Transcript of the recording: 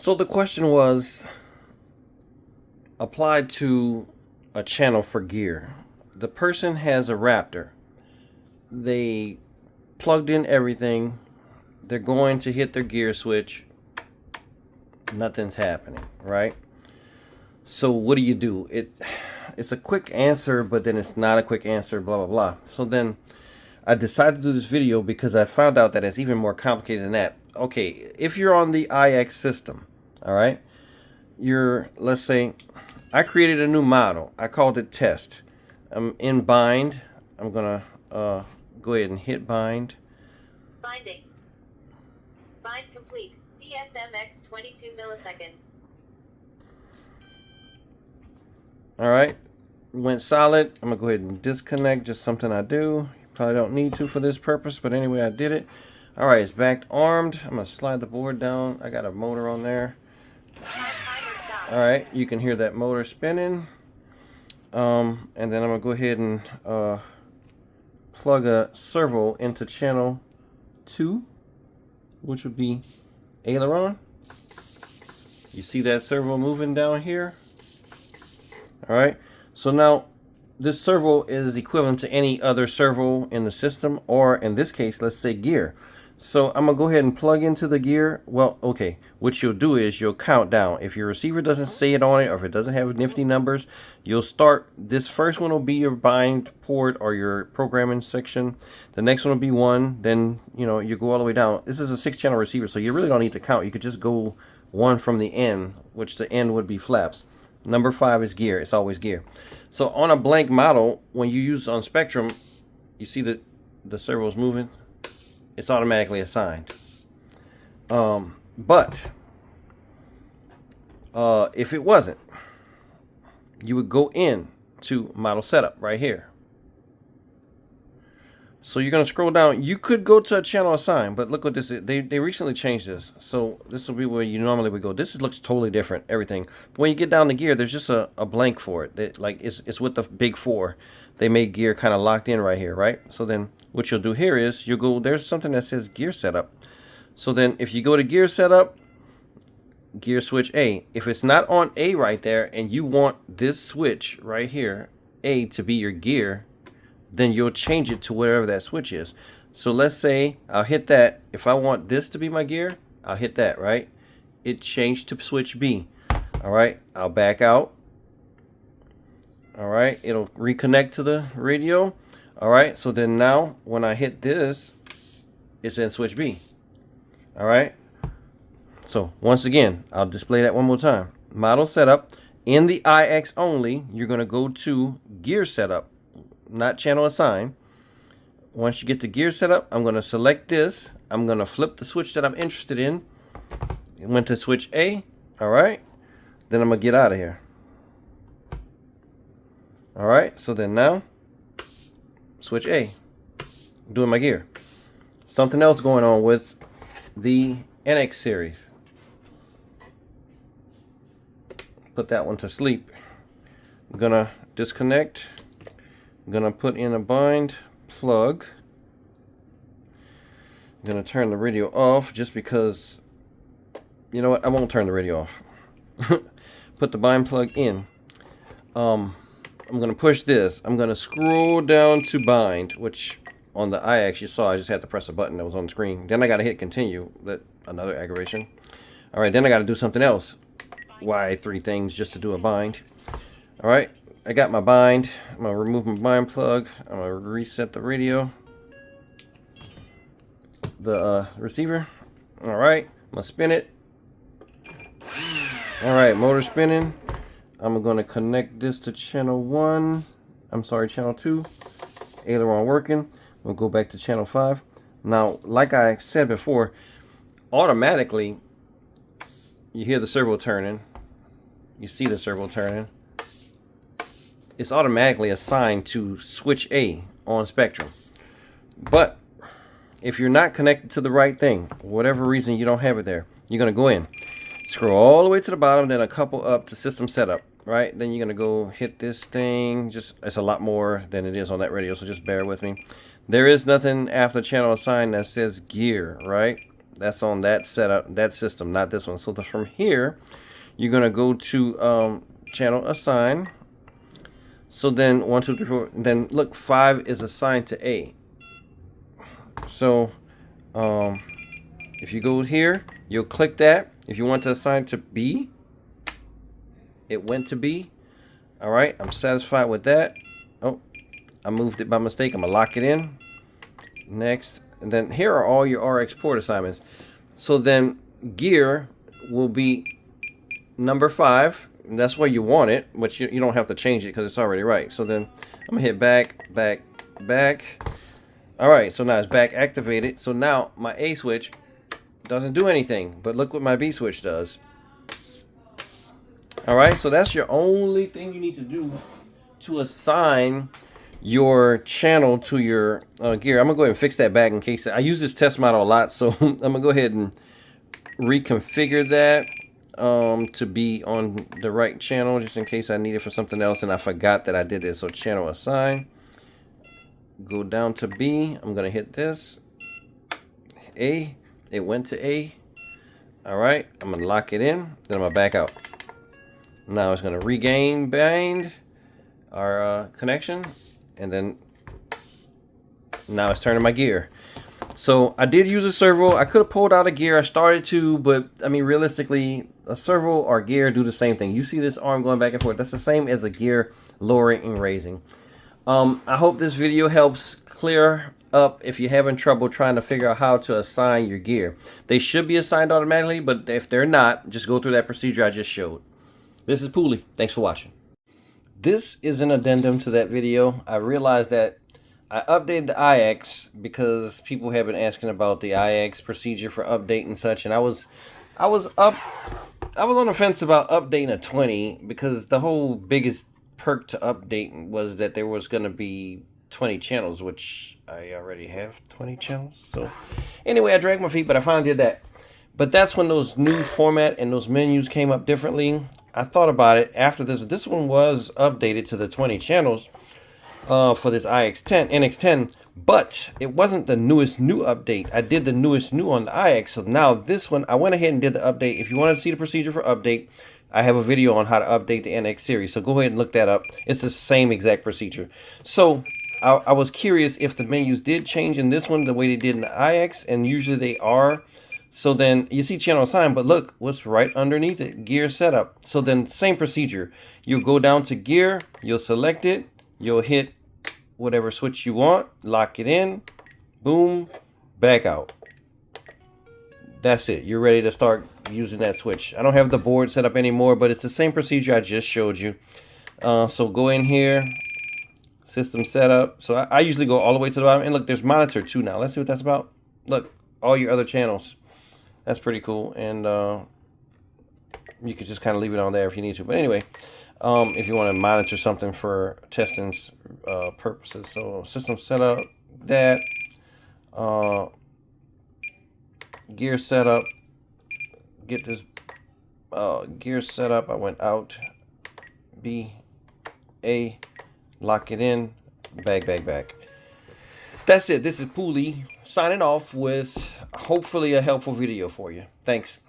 So the question was applied to a channel for gear. The person has a Raptor. They plugged in everything. They're going to hit their gear switch. Nothing's happening, right? So what do? It's a quick answer, but then it's not a quick answer, blah, blah, blah. So then I decided to do this video because I found out that it's even more complicated than that. Okay, if you're on the IX system, all right, let's say, I created a new model. I called it test. I'm in bind. I'm gonna go ahead and hit bind. Binding. Bind complete. DSMX 22 milliseconds. All right, went solid. I'm gonna go ahead and disconnect. Just something I do. Probably don't need to for this purpose, but anyway, I did it. All right, it's backed armed. I'm gonna slide the board down. I got a motor on there. All right, you can hear that motor spinning. And then I'm gonna go ahead and plug a servo into channel 2, which would be aileron. You see that servo moving down here? All right, so now this servo is equivalent to any other servo in the system, or in this case, let's say gear. So I'm gonna go ahead and plug into the gear. Well, okay, what you'll do is you'll count down. If your receiver doesn't say it on it, or if it doesn't have nifty numbers, you'll start, this first one will be your bind port or your programming section. The next one will be 1, then you go all the way down. This is a 6-channel receiver, so you really don't need to count. You could just go 1 from the end, which the end would be flaps. Number 5 is gear. It's always gear. So on a blank model, when you use on Spectrum, you see that the servo's moving. It's automatically assigned. But if it wasn't, you would go in to model setup right here. So you're going to scroll down. You could go to a channel assign, but look what this is. They recently changed this. So this will be where you normally would go. This looks totally different, everything. But when you get down to gear, there's just a blank for it. It's with the big 4. They made gear kind of locked in right here, right? So then what you'll do here is you'll go, there's something that says gear setup. So then if you go to gear setup, gear switch A. If it's not on A right there and you want this switch right here, A, to be your gear, then you'll change it to whatever that switch is. So let's say I'll hit that. If I want this to be my gear, I'll hit that, right? It changed to switch B. All right, I'll back out. All right, it'll reconnect to the radio. All right, so then now when I hit this, it's in switch B. All right, so once again, I'll display that one more time. Model setup. In the IX only, you're going to go to gear setup, not channel assign. Once you get the gear setup, I'm going to select this. I'm going to flip the switch that I'm interested in. It went to switch A. All right, then I'm going to get out of here. All right, so then now, switch A, doing my gear. Something else going on with the NX series. Put that one to sleep. I'm gonna disconnect. I'm gonna put in a bind plug. I'm gonna turn the radio off just because, you know what, I won't turn the radio off. Put the bind plug in. I'm going to push this. I'm going to scroll down to bind, which on the IX you saw I just had to press a button that was on the screen. Then I got to hit continue. Another aggravation. All right, then I got to do something else. Why 3 things just to do a bind? All right, I got my bind. I'm going to remove my bind plug. I'm going to reset the radio. The receiver. All right, I'm going to spin it. All right, motor spinning. I'm going to connect this to channel 1. I'm sorry, channel 2. Aileron working. We'll go back to channel 5. Now, like I said before, automatically, you hear the servo turning. You see the servo turning. It's automatically assigned to switch A on Spectrum. But if you're not connected to the right thing, whatever reason you don't have it there, you're going to go in. Scroll all the way to the bottom, then a couple up to system setup. Right, then you're gonna go hit this thing. It's a lot more than it is on that radio, so just bear with me. There is nothing after channel assign that says gear, right? That's on that setup, that system, not this one. So from here, you're gonna go to channel assign. So then 1, 2, 3, 4. Then look, 5 is assigned to A. So if you go here, you'll click that. If you want to assign to B, it went to B. All right, I'm satisfied with that. Oh, I moved it by mistake. I'm gonna lock it in. Next, and then here are all your RX port assignments. So then gear will be number 5. And that's where you want it, but you don't have to change it because it's already right. So then I'm gonna hit back, back, back. All right, so now it's back activated. So now my A switch doesn't do anything, but look what my B switch does. All right, so that's your only thing you need to do to assign your channel to your gear. I'm gonna go ahead and fix that back in case I use this test model a lot, so I'm gonna go ahead and reconfigure that to be on the right channel, just in case I need it for something else and I forgot that I did this. So channel assign, go down to B. I'm gonna hit this A. It went to A. All right, I'm gonna lock it in, then I'm gonna back out. Now it's gonna regain bind our connection, and then now it's turning my gear. So I did use a servo. I could have pulled out a gear. I started to, but I mean, realistically, a servo or gear do the same thing. You see this arm going back and forth. That's the same as a gear lowering and raising. I hope this video helps clear up if you're having trouble trying to figure out how to assign your gear. They should be assigned automatically, but if they're not, just go through that procedure I just showed. This is Pooley. Thanks for watching. This is an addendum to that video. I realized that I updated the IX because people have been asking about the IX procedure for update and such, and I was on the fence about updating a 20 because the whole biggest perk to update was that there was going to be 20 channels, which I already have 20 channels. So anyway, I dragged my feet, but I finally did that. But that's when those new format and those menus came up differently. I thought about it after this. This one was updated to the 20 channels for this NX10, but it wasn't the newest new update. I did the newest new on the IX. So now this one, I went ahead and did the update. If you want to see the procedure for update, I have a video on how to update the NX series. So go ahead and look that up. It's the same exact procedure. So I was curious if the menus did change in this one the way they did in the IX, and usually they are. So then you see channel assign, but look what's right underneath it, gear setup. So then same procedure. You'll go down to gear, you'll select it, you'll hit whatever switch you want, lock it in, boom, back out. That's it. You're ready to start using that switch. I don't have the board set up anymore, but it's the same procedure I just showed you. So go in here, system setup. So I usually go all the way to the bottom, and look, there's monitor too now. Let's see what that's about. Look, all your other channels. That's pretty cool, and you could just kind of leave it on there if you need to. But anyway, if you want to monitor something for testing purposes. So system setup, that, gear setup, get this gear setup. I went out, B, A, lock it in, back. That's it. This is Pooley signing off with hopefully a helpful video for you. Thanks.